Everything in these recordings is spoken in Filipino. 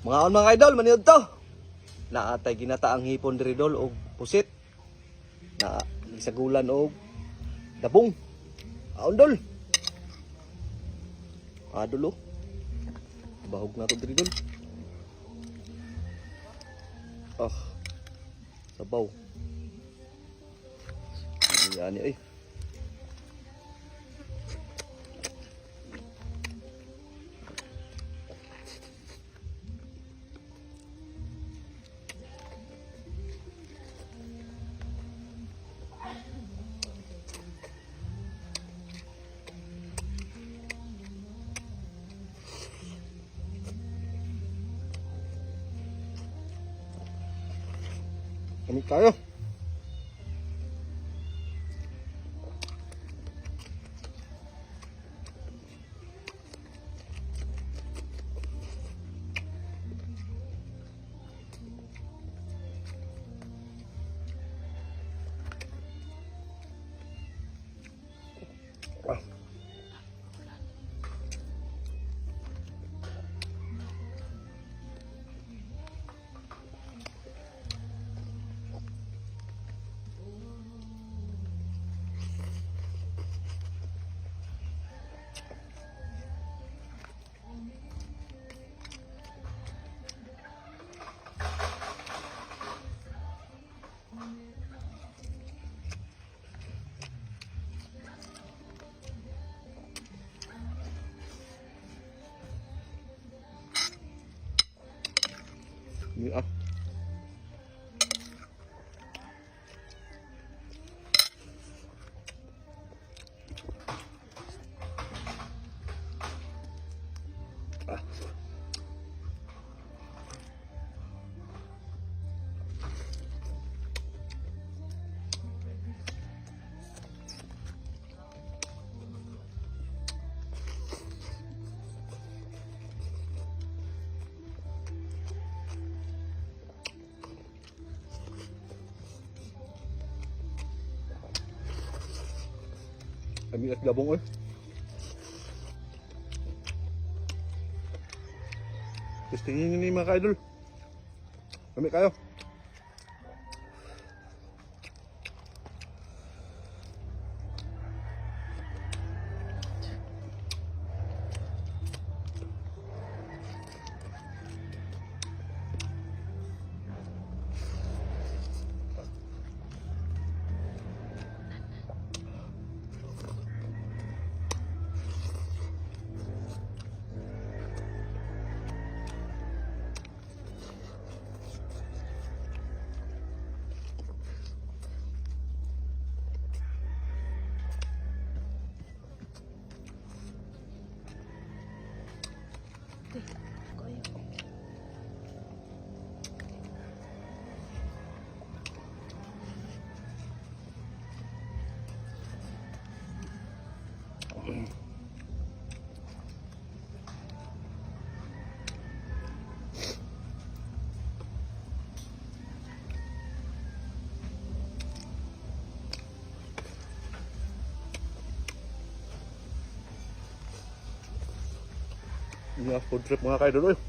Mga idol, maniod to. Naatay ginataang hipon diri dol og pusit. Na isagulan og dabong. Aon dol. Adol oh. Bahog na to diri dol. Ah. Sabaw. Yan ay. Kami tayo. Ah. Ini ah. Ah. Kami at gabong eh. Testingin ini mga ka-idol. Kami kayo. Ini food trip mga ka-idol eh.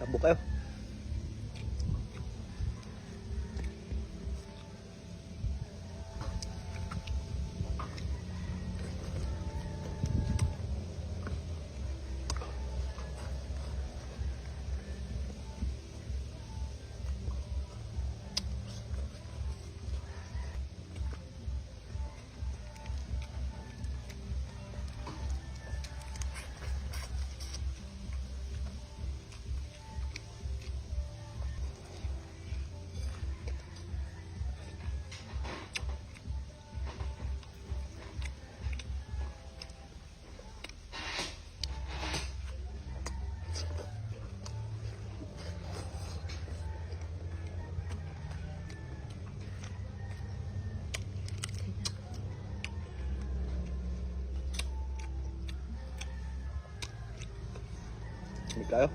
Tabo kayo. Ini kayo.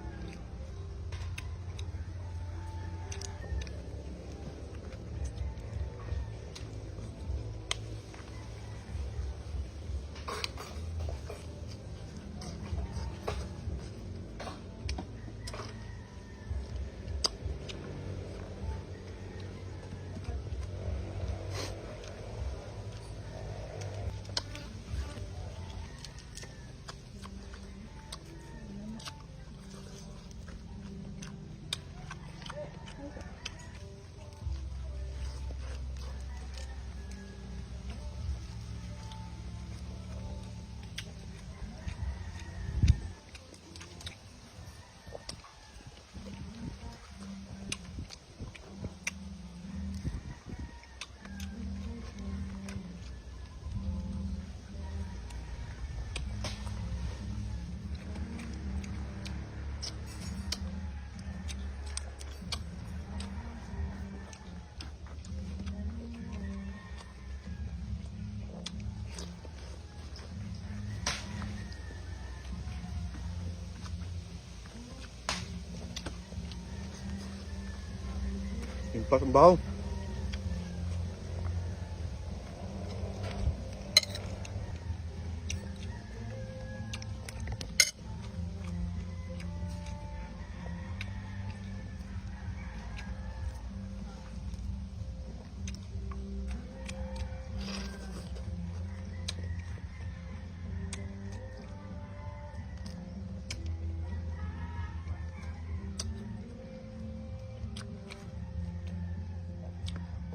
Pas ang bahaw.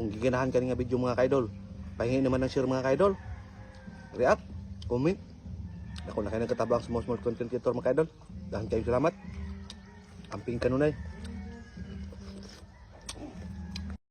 Kung giganahan ka nga video mga kaidol, pahingi naman ng share mga kaidol. React, comment. Ako na kayo nagkatabang sa small content creator mga kaidol. Dahan kayo salamat. Amping kanunay.